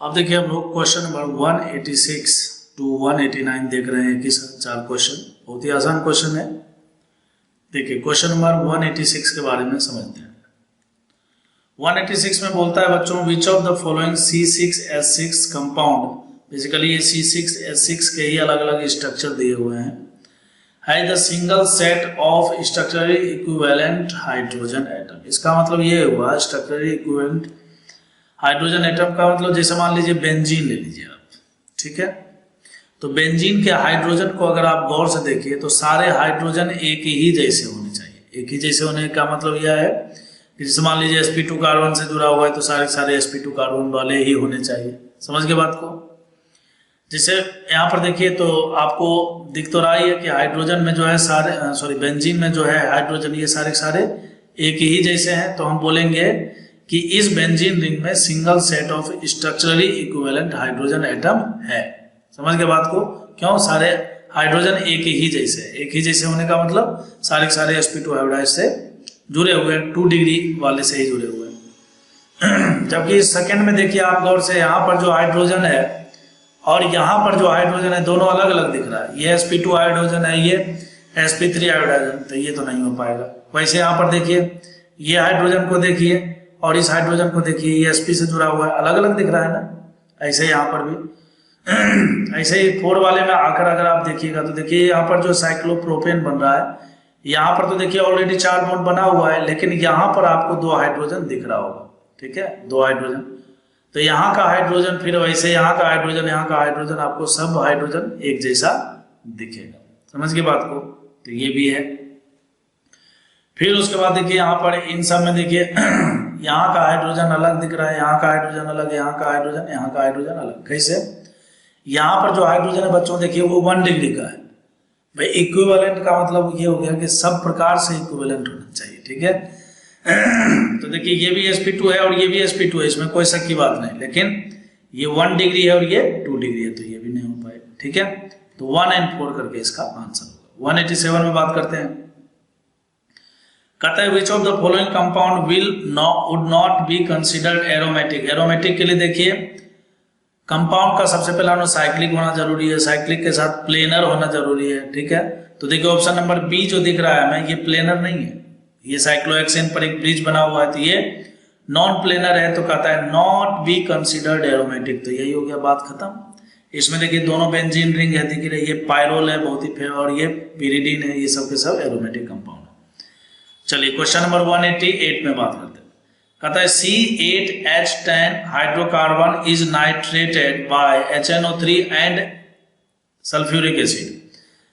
अब देखिए हम लोग क्वेश्चन नंबर 186 टू 189 देख रहे हैं कि 4 क्वेश्चन बहुत ही आसान क्वेश्चन है। देखिए क्वेश्चन नंबर 186 के बारे में समझते हैं। 186 में बोलता है बच्चों which of the following C6H6 compound, basically ये C6H6 के ही अलग अलग स्ट्रक्चर दिए हुए हैं, है the single set of structurally equivalent hydrogen atom. इसका मतलब ये हुआ स्ट्रक्चरली इक्विवेलेंट हाइड्रोजन एटम का मतलब जैसे मान लीजिए बेंजीन ले लीजिए आप, ठीक है। तो बेंजीन के हाइड्रोजन को अगर आप गौर से देखिए तो सारे हाइड्रोजन एक ही जैसे होने चाहिए। एक ही जैसे होने का मतलब यह है कि जैसे मान लीजिए sp2 कार्बन से जुड़ा हुआ है तो सारे sp2 कार्बन वाले ही होने चाहिए। समझ गए बात को। जैसे यहाँ पर देखिए तो आपको दिख तो रहा ही है कि हाइड्रोजन में जो है बेंजीन में जो है हाइड्रोजन ये सारे एक ही जैसे हैं। तो हम बोलेंगे कि इस बेंजीन रिंग में single set of structurally equivalent hydrogen atom है। समझ गए बात को। क्यों? सारे हाइड्रोजन एक ही जैसे, एक ही जैसे होने का मतलब सारे sp2 हाइब्रिडाइड से जुड़े हुए हैं, 2 डिग्री वाले से ही जुड़े हुए हैं। जबकि सेकंड में देखिए आप गौर से, यहाँ पर जो हाइड्रोजन है और यहाँ पर जो हाइड्रोजन है दोनों अलग अलग दिख रहा है। ये sp2 हाइड्रोजन है, ये sp3 हाइड्रोजन, तो ये तो नहीं हो पाएगा। वैसे यहाँ पर देखिए ये हाइड्रोजन को देखिए और इस हाइड्रोजन को देखिए, ये sp से जुड़ा हुआ है, अलग अलग दिख रहा है ना। ऐसे यहाँ पर भी ऐसे ही 4 वाले में आकर अगर आप देखिएगा तो देखिए यहाँ पर जो साइक्लोप्रोपेन बन रहा है, यहाँ पर तो देखिए ऑलरेडी 4 बॉन्ड बना हुआ है, लेकिन यहाँ पर आपको 2 हाइड्रोजन दिख रहा होगा, ठीक है, 2 हाइड्रोजन। तो यहाँ का हाइड्रोजन फिर वैसे यहाँ का हाइड्रोजन, यहाँ का हाइड्रोजन, आपको सब हाइड्रोजन एक जैसा दिखेगा। समझ गए बात को। तो ये भी है। फिर उसके बाद देखिए यहाँ पर इन सब में देखिए यहाँ का हाइड्रोजन अलग दिख रहा है, यहाँ का हाइड्रोजन अलग, यहाँ का हाइड्रोजन, यहाँ का हाइड्रोजन अलग। कैसे? यहाँ पर जो हाइड्रोजन है बच्चों देखिए वो 1 डिग्री का है। भाई इक्विवेलेंट का मतलब ये हो गया कि सब प्रकार से इक्विवेलेंट होना चाहिए, ठीक है। तो देखिए ये भी sp2 है और ये भी sp2 है, इसमें कोई शक की बात नहीं, लेकिन ये 1 डिग्री है और ये 2 डिग्री है, तो ये भी नहीं हो पाए, ठीक है। तो 1 और 4 करके इसका आंसर होगा। 187 में बात करते हैं। कहता है which of the following compound would not be considered aromatic. Aromatic के लिए देखिए कंपाउंड का सबसे पहला साइक्लिक होना जरूरी है, साइक्लिक के साथ प्लेनर होना जरूरी है, ठीक है। तो देखिए ऑप्शन नंबर बी जो दिख रहा है हमें, ये प्लेनर नहीं है, ये साइक्लोहेक्सेन पर एक ब्रिज बना हुआ है, तो ये नॉन प्लेनर है। तो कहता है नॉट बी कंसिडर्ड एरोमेटिक। तो यही हो गया, बात खत्म। इसमें देखिए दोनों बेंजीन रिंग है, देखिए ये पायरोल है बहुत ही फेमस, और ये पिरिडीन है, ये सब के सब एरोमेटिक कंपाउंड। चलिए क्वेश्चन नंबर 188 में बात करते हैं। कहता है C8H10 hydrocarbon is nitrated by HNO3 and sulphuric acid.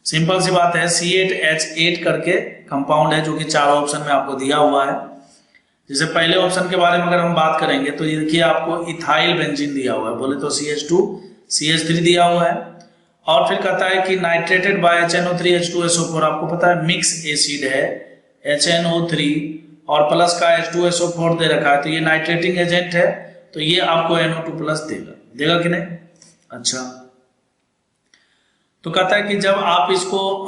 Simple सी बात है, C8H8 करके कंपाउंड है जो कि 4 ऑप्शन में आपको दिया हुआ है। जैसे पहले ऑप्शन के बारे में अगर हम बात करेंगे तो ये देखिए आपको इथाइल बेंजीन दिया हुआ है, बोले तो CH2 CH3 दिया हुआ है। और फिर कहता है कि नाइट्रेटेड बाय HNO3 H2SO4, आपको पता है मिक्स एसिड है HNO3 और प्लस का H2SO4 दे रखा है, तो ये नाइट्रेटिंग एजेंट है, तो ये आपको NO2 प्लस देगा कि नहीं। अच्छा, तो कहता है कि जब आप इसको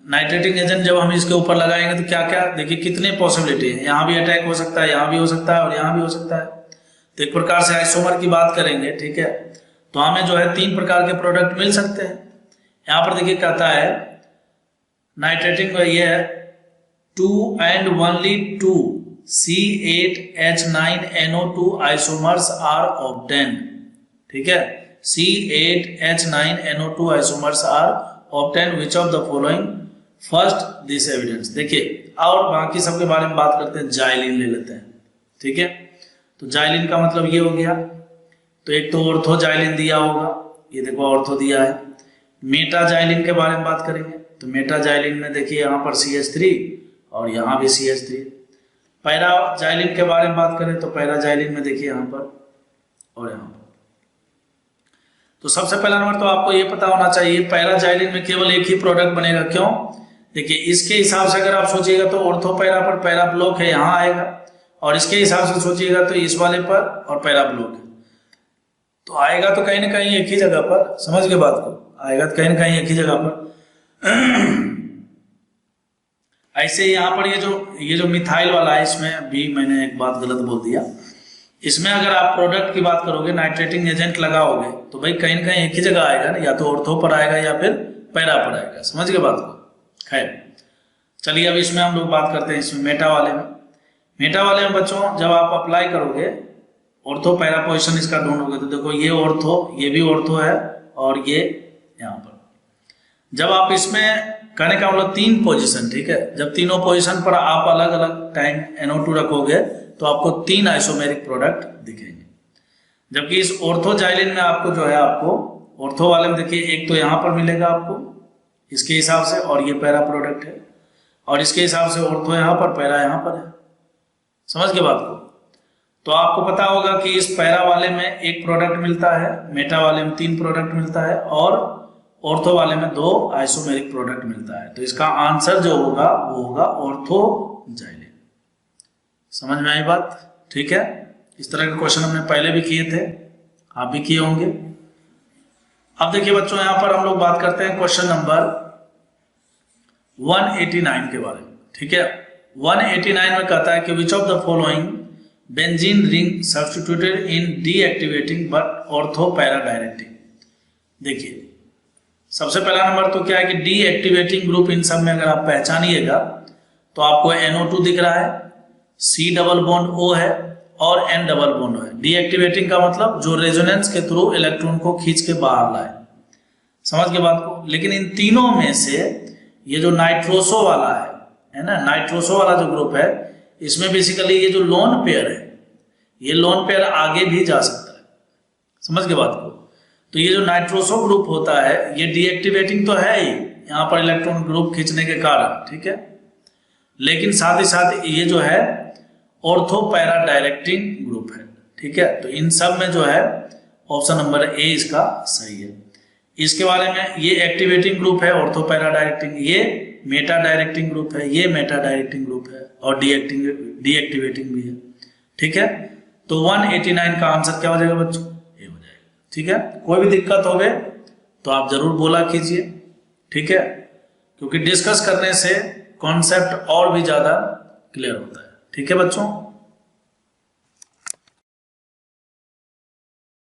नाइट्रेटिंग एजेंट जब हम इसके ऊपर लगाएंगे तो क्या क्या, देखिए कितने पॉसिबिलिटी है, यहाँ भी अटैक हो सकता है, यहाँ भी हो सकता है और यहाँ भी हो सकता है। तो एक प्रकार से आइसोमर की बात करेंगे, ठीक है, तो हमें जो है 3 प्रकार के प्रोडक्ट मिल सकते हैं। यहाँ पर देखिए कहता है नाइट्रेटिंग ये है 2 and only 2 C8H9NO2 isomers are obtained, ठीक है। C8H9NO2 isomers are obtained which of the following first this evidence। देखिए और बाकी सबके बारे में बात करते हैं। जाइलिन ले लेते हैं, ठीक है। तो जाइलिन का मतलब ये हो गया, तो एक तो ऑर्थो जाइलिन दिया होगा, ये देखो ऑर्थो दिया है। मेटा जाइलिन के बारे में बात करेंगे तो मेटा जाइलिन में देखिए यहाँ पर CH3 और यहाँ भी CH3। पैरा जाइलिन के बारे में बात करें तो पैरा जाइलिन में देखिए यहाँ पर और यहाँ पर। तो सबसे पहला नंबर तो आपको ये पता होना चाहिए पैरा जाइलिन में केवल एक ही प्रोडक्ट बनेगा। क्यों? देखिए इसके हिसाब से अगर आप सोचिएगा तो ऑर्थो पैरा पर पैरा ब्लॉक है, यहाँ आएगा, और इसके हिसाब से सोचिएगा तो इस वाले पर और पैरा ब्लॉक है, तो आएगा तो कहीं ना कहीं एक ही जगह पर। समझ गए बात को, आएगा तो कहीं ना कहीं एक ही जगह पर। ऐसे यहाँ पर ये जो मिथाइल वाला है, इसमें भी मैंने एक बात गलत बोल दिया, इसमें अगर आप प्रोडक्ट की बात करोगे, नाइट्रेटिंग एजेंट लगाओगे तो भाई कहीं ना कहीं एक ही जगह आएगा ना, या तो ऑर्थो पर आएगा या फिर पैरा पर आएगा। समझ गए बात को? खैर चलिए अब इसमें हम लोग बात करते हैं इसमें मेटा वाले में। मेटा वाले में बच्चों जब आप अप्लाई करोगे ऑर्थो पैरा पोजीशन इसका ढूंढोगे तो देखो ये ऑर्थो, ये भी ऑर्थो है और ये यहाँ पर। जब आप इसमें कहने का मतलब 3 पोजीशन, ठीक है, जब तीनों पोजीशन पर आप अलग अलग टाइम NO2 रखोगे तो आपको 3 आइसोमेरिक प्रोडक्ट दिखेंगे। जबकि इस ऑर्थोजाइलिन में आपको जो है, आपको ऑर्थो वाले में देखिए एक तो यहाँ पर मिलेगा आपको इसके हिसाब से, और ये पैरा प्रोडक्ट है, और इसके हिसाब से ऑर्थो यहाँ पर, पैरा यहाँ पर है। समझ के बात को? तो आपको पता होगा कि इस पैरा वाले में 1 प्रोडक्ट मिलता है, मेटा वाले में 3 प्रोडक्ट मिलता है, और ऑर्थो वाले में 2 आइसोमेरिक प्रोडक्ट मिलता है। तो इसका आंसर जो होगा वो होगा ऑर्थोजाइलिन। समझ में आई बात? ठीक है, इस तरह के क्वेश्चन हमने पहले भी किए थे, आप भी किए होंगे। अब देखिए बच्चों यहां पर हम लोग बात करते हैं क्वेश्चन नंबर 189 के बारे में। ठीक है, 189 में कहता है कि which of the following benzene ring substituted in deactivating but ortho para directing. देखिए सबसे पहला नंबर तो क्या है कि डीएक्टिवेटिंग ग्रुप, इन सब में अगर आप पहचानिएगा तो आपको NO2 दिख रहा है, C डबल बॉन्ड O है और N डबल बॉन्ड O है। डीएक्टिवेटिंग का मतलब जो रेजोनेंस के थ्रू इलेक्ट्रॉन को खींच के बाहर लाए। समझ के बात को? लेकिन इन तीनों में से ये जो नाइट्रोसो वाला है ना, नाइट्रोसो वाला जो ग्रुप है, इसमें बेसिकली ये जो लोन पेयर है, ये लोन पेयर आगे भी जा सकता है। समझ के बात को? तो ये जो नाइट्रोसो ग्रुप होता है ये डीएक्टिवेटिंग तो है ही यहाँ पर इलेक्ट्रॉन ग्रुप खींचने के कारण, ठीक है, लेकिन साथ ही साथ ये जो है ऑर्थो पैरा डायरेक्टिंग ग्रुप है। ठीक है, तो इन सब में जो है ऑप्शन नंबर ए इसका सही है। इसके बारे में ये एक्टिवेटिंग ग्रुप है ऑर्थो पैरा डायरेक्टिंग, ये मेटा डायरेक्टिंग ग्रुप है, ये मेटा डायरेक्टिंग ग्रुप है, और डीएक्टिवेटिंग भी है। ठीक है, तो 189 का आंसर क्या हो जाएगा बच्चों? ए हो जाएगा। ठीक है, कोई भी दिक्कत हो गए तो आप जरूर बोला कीजिए। ठीक है, क्योंकि डिस्कस करने से कॉन्सेप्ट और भी ज्यादा क्लियर होता है। ठीक है बच्चों।